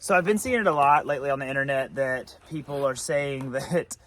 So I've been seeing it a lot lately on the internet that people are saying that,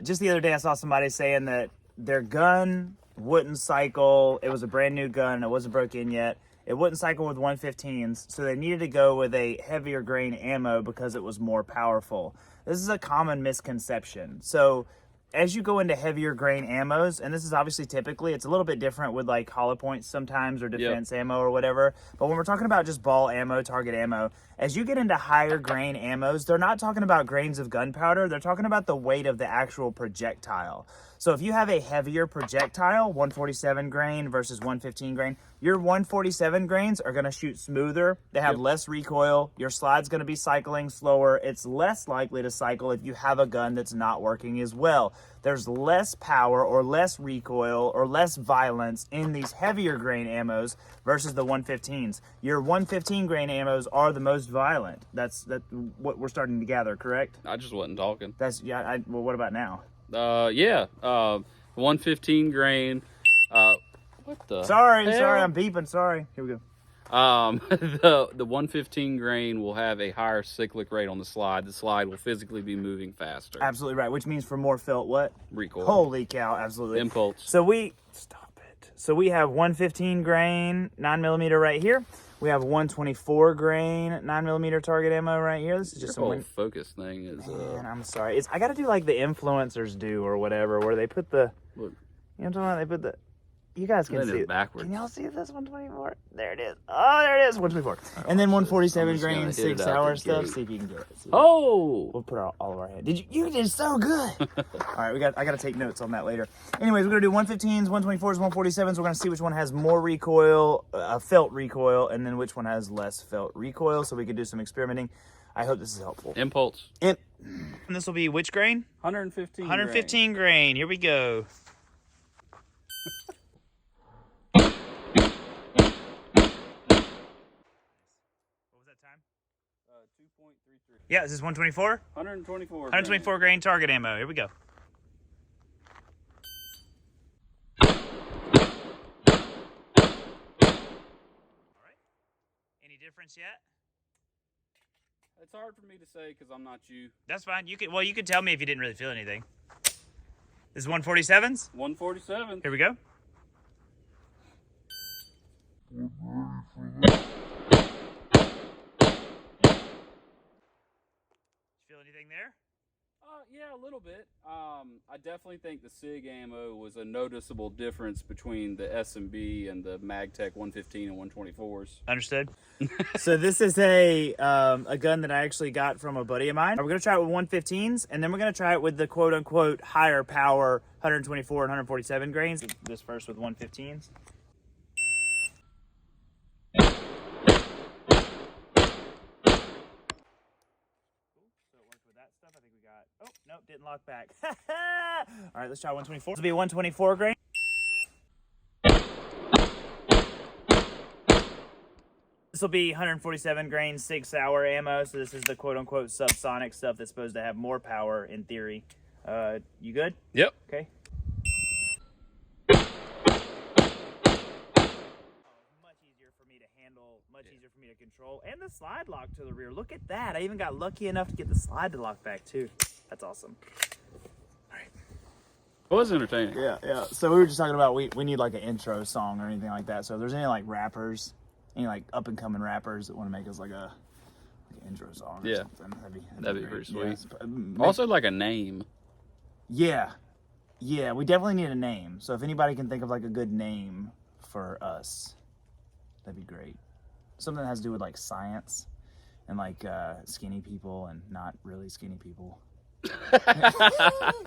just the other day I saw somebody saying that their gun wouldn't cycle. It was a brand new gun. It wasn't broke in yet. It wouldn't cycle with 115s, so they needed to go with a heavier grain ammo because it was more powerful. This is a common misconception. So as you go into heavier grain ammos, and this is obviously typically, it's a little bit different with like hollow points sometimes or defense ammo or whatever. But when we're talking about just ball ammo, target ammo, as you get into higher grain ammos, they're not talking about grains of gunpowder. They're talking about the weight of the actual projectile. So if you have a heavier projectile, 147 grain versus 115 grain, your 147 grains are going to shoot smoother. They have less recoil. Your slide's going to be cycling slower. It's less likely to cycle if you have a gun that's not working as well. There's less power or less recoil or less violence in these heavier grain ammos versus the 115s. Your 115 grain ammos are the most violent. That's what we're starting to gather, correct? I just wasn't talking. Well, what about now? 115 grain. What the? Sorry, hell? I'm beeping. Sorry. Here we go. The 115 grain will have a higher cyclic rate on the slide. The slide will physically be moving faster. Absolutely right. Which means for more felt what? Recoil. Holy cow! Absolutely. Impulse. So we have 115 grain 9mm right here. We have 124 grain 9mm target ammo right here. This is just Your whole focus thing is. Man, I'm sorry. I got to do like the influencers do or whatever, where they put the. Look. You know what I'm talking about? They put the. You guys can see it backwards. Can y'all see this 124? There it is. Oh, there it is. 124. And then 147 grain 6 hour stuff. See if you can get it. Oh! We'll put all of our head. You did so good. All right, I got to take notes on that later. Anyways, we're going to do 115s, 124s, 147s. We're going to see which one has more recoil, felt recoil, and then which one has less felt recoil so we can do some experimenting. I hope this is helpful. Impulse. And this will be which grain? 115 115 grain. Here we go. Yeah, is this 124? 124. 124 grain target ammo. Here we go. All right. Any difference yet? It's hard for me to say because I'm not you. That's fine. You could tell me if you didn't really feel anything. This is 147s? 147. Here we go. Feel anything there? Yeah, a little bit. I definitely think the SIG ammo was a noticeable difference between the S&B and the MagTech 115 and 124s. Understood. So this is a gun that I actually got from a buddy of mine. We're going to try it with 115s, and then we're going to try it with the quote-unquote higher power 124 and 147 grains. This first with 115s. I think we got, oh, nope, didn't lock back. All right, let's try 124. This will be a 124 grain. This will be 147 grain 6 hour ammo. So this is the quote unquote subsonic stuff that's supposed to have more power in theory. You good? Yep. Okay. Much easier for me to handle, much easier for me to control, and the slide lock to the rear. Look at that. I even got lucky enough to get the slide to lock back too. That's awesome. All right. It was entertaining. Yeah. So we were just talking about we need like an intro song or anything like that. So if there's any like rappers, any like up and coming rappers that want to make us like an intro song or something, that'd be pretty sweet. Yeah. Also like a name. Yeah, we definitely need a name. So if anybody can think of like a good name for us, that'd be great. Something that has to do with like science and like skinny people and not really skinny people.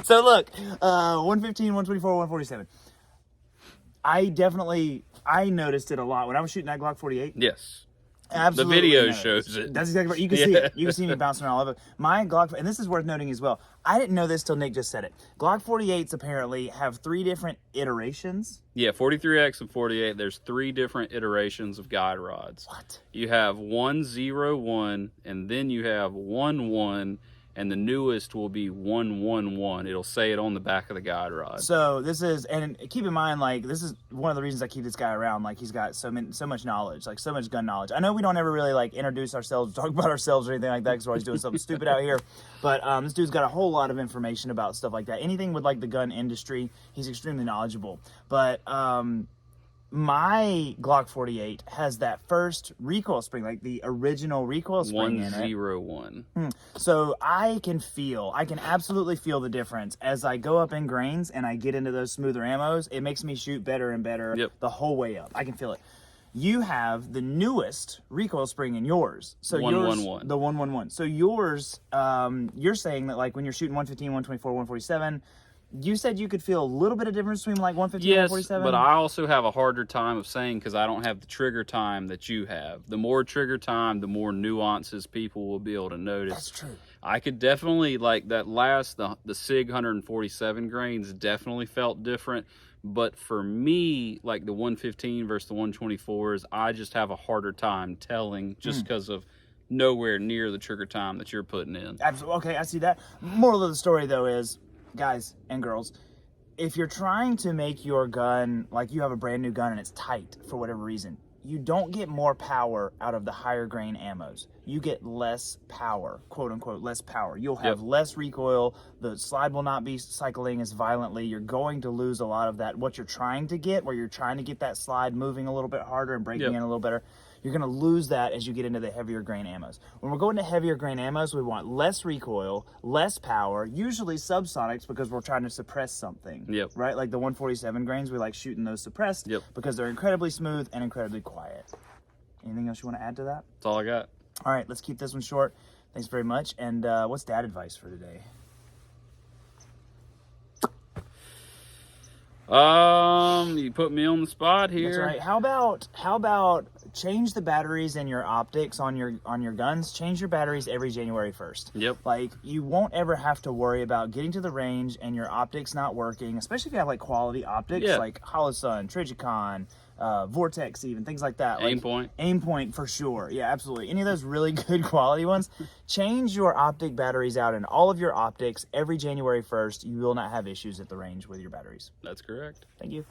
So look, 115, 124, 147. I noticed it a lot when I was shooting that Glock 48. Yes. Absolutely. The video noticed. shows it. That's exactly right. You can see it. You can see me bouncing around all over. My Glock, and this is worth noting as well. I didn't know this till Nick just said it. Glock 48s apparently have 3 different iterations. Yeah, 43X and 48. There's 3 different iterations of guide rods. What? You have 101, and then you have 11, and the newest will be 111. It'll say it on the back of the guide rod. So this is, and keep in mind, like, this is one of the reasons I keep this guy around. Like, he's got so much knowledge, like so much gun knowledge. I know we don't ever really like introduce ourselves, talk about ourselves or anything like that, because we're always doing something stupid out here. But this dude's got a whole lot of information about stuff like that. Anything with like the gun industry, he's extremely knowledgeable. But my Glock 48 has that first recoil spring, like the original recoil spring in it. 101. So I can absolutely feel the difference as I go up in grains and I get into those smoother ammos. It makes me shoot better and better the whole way up. I can feel it. You have the newest recoil spring in yours. So 111. The 111. So yours, you're saying that like when you're shooting 115, 124, 147, you said you could feel a little bit of difference between like 115 and 147? Yes, but I also have a harder time of saying because I don't have the trigger time that you have. The more trigger time, the more nuances people will be able to notice. That's true. I could definitely, like that last, the SIG 147 grains definitely felt different. But for me, like the 115 versus the 124s, I just have a harder time telling just because of nowhere near the trigger time that you're putting in. Absolutely. Okay, I see that. Moral of the story, though, is, guys and girls, if you're trying to make your gun, like you have a brand new gun and it's tight for whatever reason, you don't get more power out of the higher grain ammos. You get less power, quote unquote, less power. You'll have less recoil. The slide will not be cycling as violently. You're going to lose a lot of that, what you're trying to get, where you're trying to get that slide moving a little bit harder and breaking in a little better. You're going to lose that as you get into the heavier grain ammos. When we're going to heavier grain ammos, we want less recoil, less power, usually subsonics because we're trying to suppress something. Right? Like the 147 grains, we like shooting those suppressed because they're incredibly smooth and incredibly quiet. Anything else you want to add to that? That's all I got. All right, let's keep this one short. Thanks very much. And what's dad advice for today? You put me on the spot here. That's right. How about change the batteries in your optics on your guns? Change your batteries every January 1st. Like, you won't ever have to worry about getting to the range and your optics not working, especially if you have like quality optics like Holosun, Trijicon, Vortex, even things like that. Like, Aim Point for sure. Yeah, absolutely. Any of those really good quality ones. Change your optic batteries out in all of your optics every January 1st. You will not have issues at the range with your batteries. That's correct. Thank you.